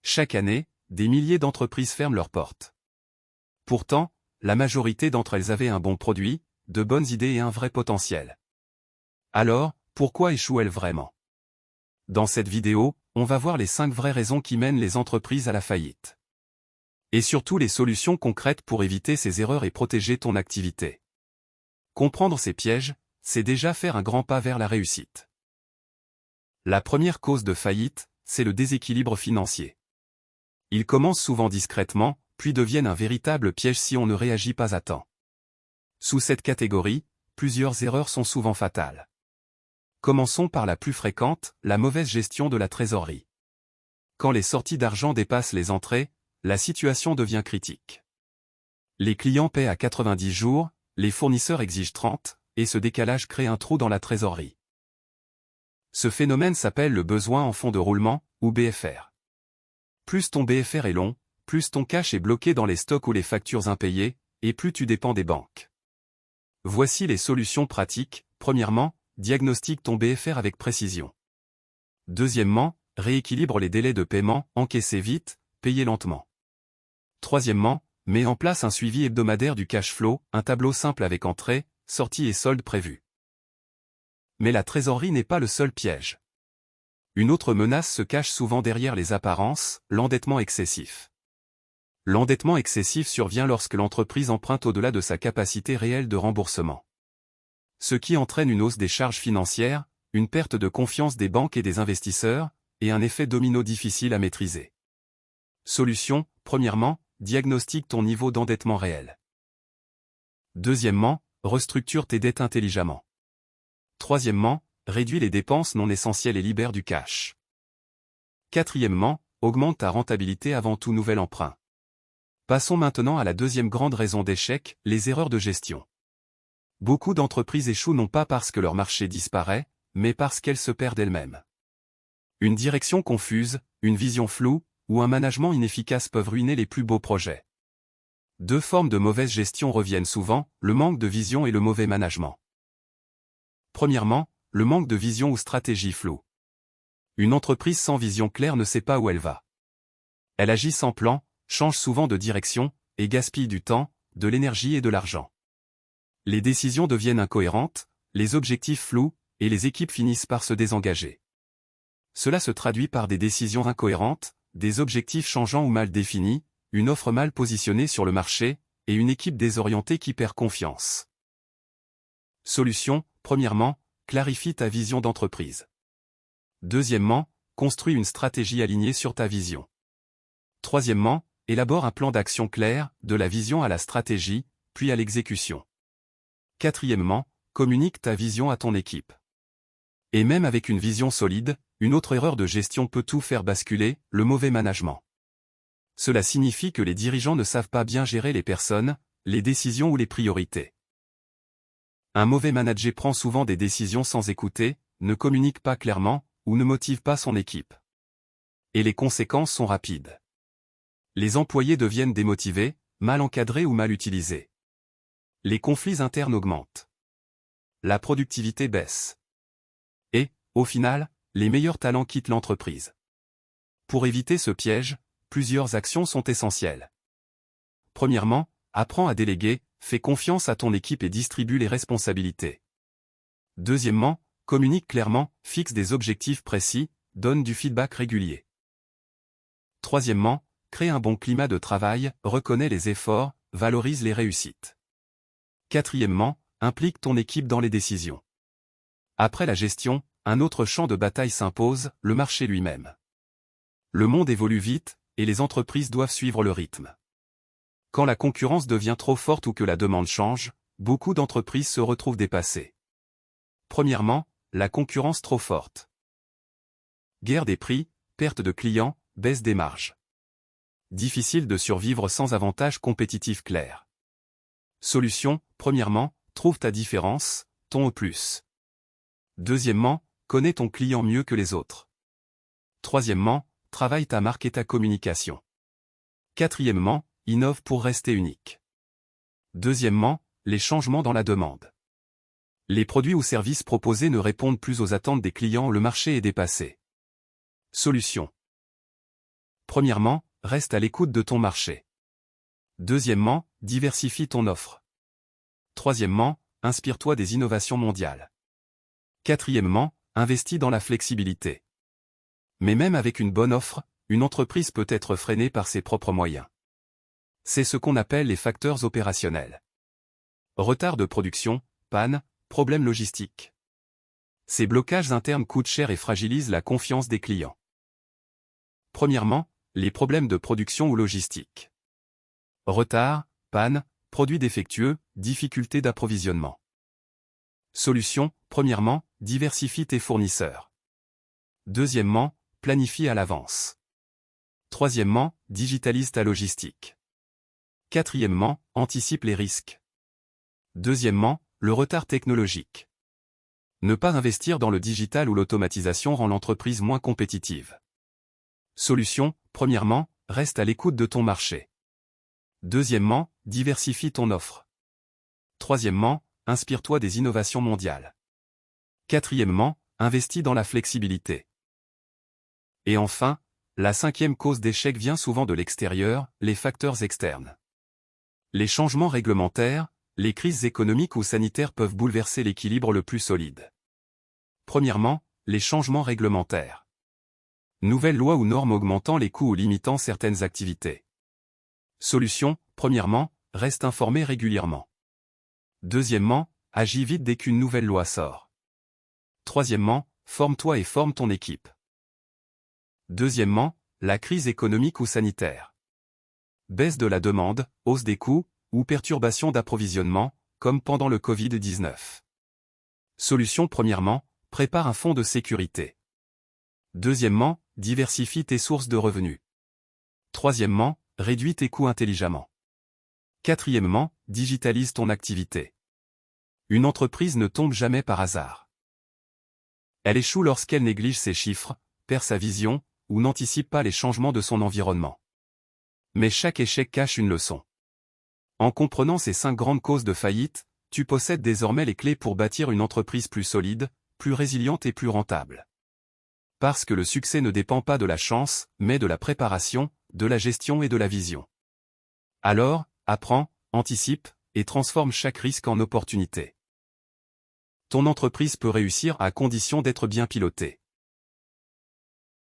Chaque année, des milliers d'entreprises ferment leurs portes. Pourtant, la majorité d'entre elles avaient un bon produit, de bonnes idées et un vrai potentiel. Alors, pourquoi échouent-elles vraiment? Dans cette vidéo, on va voir les 5 vraies raisons qui mènent les entreprises à la faillite. Et surtout les solutions concrètes pour éviter ces erreurs et protéger ton activité. Comprendre ces pièges, c'est déjà faire un grand pas vers la réussite. La première cause de faillite, c'est le déséquilibre financier. Ils commencent souvent discrètement, puis deviennent un véritable piège si on ne réagit pas à temps. Sous cette catégorie, plusieurs erreurs sont souvent fatales. Commençons par la plus fréquente, la mauvaise gestion de la trésorerie. Quand les sorties d'argent dépassent les entrées, la situation devient critique. Les clients paient à 90 jours, les fournisseurs exigent 30, et ce décalage crée un trou dans la trésorerie. Ce phénomène s'appelle le besoin en fonds de roulement, ou BFR. Plus ton BFR est long, plus ton cash est bloqué dans les stocks ou les factures impayées, et plus tu dépends des banques. Voici les solutions pratiques. Premièrement, diagnostique ton BFR avec précision. Deuxièmement, rééquilibre les délais de paiement, encaissez vite, payez lentement. Troisièmement, mets en place un suivi hebdomadaire du cash flow, un tableau simple avec entrée, sortie et solde prévus. Mais la trésorerie n'est pas le seul piège. Une autre menace se cache souvent derrière les apparences, l'endettement excessif. L'endettement excessif survient lorsque l'entreprise emprunte au-delà de sa capacité réelle de remboursement. Ce qui entraîne une hausse des charges financières, une perte de confiance des banques et des investisseurs, et un effet domino difficile à maîtriser. Solution, premièrement, diagnostique ton niveau d'endettement réel. Deuxièmement, restructure tes dettes intelligemment. Troisièmement, réduis les dépenses non essentielles et libère du cash. Quatrièmement, augmente ta rentabilité avant tout nouvel emprunt. Passons maintenant à la deuxième grande raison d'échec, les erreurs de gestion. Beaucoup d'entreprises échouent non pas parce que leur marché disparaît, mais parce qu'elles se perdent elles-mêmes. Une direction confuse, une vision floue, ou un management inefficace peuvent ruiner les plus beaux projets. Deux formes de mauvaise gestion reviennent souvent, le manque de vision et le mauvais management. Premièrement, le manque de vision ou stratégie floue. Une entreprise sans vision claire ne sait pas où elle va. Elle agit sans plan, change souvent de direction, et gaspille du temps, de l'énergie et de l'argent. Les décisions deviennent incohérentes, les objectifs flous, et les équipes finissent par se désengager. Cela se traduit par des décisions incohérentes, des objectifs changeants ou mal définis, une offre mal positionnée sur le marché, et une équipe désorientée qui perd confiance. Solution, premièrement, clarifie ta vision d'entreprise. Deuxièmement, construis une stratégie alignée sur ta vision. Troisièmement, élabore un plan d'action clair, de la vision à la stratégie, puis à l'exécution. Quatrièmement, communique ta vision à ton équipe. Et même avec une vision solide, une autre erreur de gestion peut tout faire basculer, le mauvais management. Cela signifie que les dirigeants ne savent pas bien gérer les personnes, les décisions ou les priorités. Un mauvais manager prend souvent des décisions sans écouter, ne communique pas clairement, ou ne motive pas son équipe. Et les conséquences sont rapides. Les employés deviennent démotivés, mal encadrés ou mal utilisés. Les conflits internes augmentent. La productivité baisse. Et, au final, les meilleurs talents quittent l'entreprise. Pour éviter ce piège, plusieurs actions sont essentielles. Premièrement, apprends à déléguer, fais confiance à ton équipe et distribue les responsabilités. Deuxièmement, communique clairement, fixe des objectifs précis, donne du feedback régulier. Troisièmement, crée un bon climat de travail, reconnais les efforts, valorise les réussites. Quatrièmement, implique ton équipe dans les décisions. Après la gestion, un autre champ de bataille s'impose, le marché lui-même. Le monde évolue vite, et les entreprises doivent suivre le rythme. Quand la concurrence devient trop forte ou que la demande change, beaucoup d'entreprises se retrouvent dépassées. Premièrement, la concurrence trop forte. Guerre des prix, perte de clients, baisse des marges. Difficile de survivre sans avantage compétitif clair. Solution, premièrement, trouve ta différence, ton au plus. Deuxièmement, connais ton client mieux que les autres. Troisièmement, travaille ta marque et ta communication. Quatrièmement, innove pour rester unique. Deuxièmement, les changements dans la demande. Les produits ou services proposés ne répondent plus aux attentes des clients, le marché est dépassé. Solution. Premièrement, reste à l'écoute de ton marché. Deuxièmement, diversifie ton offre. Troisièmement, inspire-toi des innovations mondiales. Quatrièmement, investis dans la flexibilité. Mais même avec une bonne offre, une entreprise peut être freinée par ses propres moyens. C'est ce qu'on appelle les facteurs opérationnels. Retard de production, panne, problèmes logistiques. Ces blocages internes coûtent cher et fragilisent la confiance des clients. Premièrement, les problèmes de production ou logistique. Retard, panne, produits défectueux, difficultés d'approvisionnement. Solution, premièrement, diversifie tes fournisseurs. Deuxièmement, planifie à l'avance. Troisièmement, digitalise ta logistique. Quatrièmement, anticipe les risques. Deuxièmement, le retard technologique. Ne pas investir dans le digital ou l'automatisation rend l'entreprise moins compétitive. Solution, premièrement, reste à l'écoute de ton marché. Deuxièmement, diversifie ton offre. Troisièmement, inspire-toi des innovations mondiales. Quatrièmement, investis dans la flexibilité. Et enfin, la cinquième cause d'échec vient souvent de l'extérieur, les facteurs externes. Les changements réglementaires, les crises économiques ou sanitaires peuvent bouleverser l'équilibre le plus solide. Premièrement, les changements réglementaires. Nouvelles lois ou normes augmentant les coûts ou limitant certaines activités. Solution, premièrement, reste informé régulièrement. Deuxièmement, agis vite dès qu'une nouvelle loi sort. Troisièmement, forme-toi et forme ton équipe. Deuxièmement, la crise économique ou sanitaire. Baisse de la demande, hausse des coûts, ou perturbation d'approvisionnement, comme pendant le Covid-19. Solution, premièrement, prépare un fonds de sécurité. Deuxièmement, diversifie tes sources de revenus. Troisièmement, réduis tes coûts intelligemment. Quatrièmement, digitalise ton activité. Une entreprise ne tombe jamais par hasard. Elle échoue lorsqu'elle néglige ses chiffres, perd sa vision, ou n'anticipe pas les changements de son environnement. Mais chaque échec cache une leçon. En comprenant ces 5 grandes causes de faillite, tu possèdes désormais les clés pour bâtir une entreprise plus solide, plus résiliente et plus rentable. Parce que le succès ne dépend pas de la chance, mais de la préparation, de la gestion et de la vision. Alors, apprends, anticipe, et transforme chaque risque en opportunité. Ton entreprise peut réussir à condition d'être bien pilotée.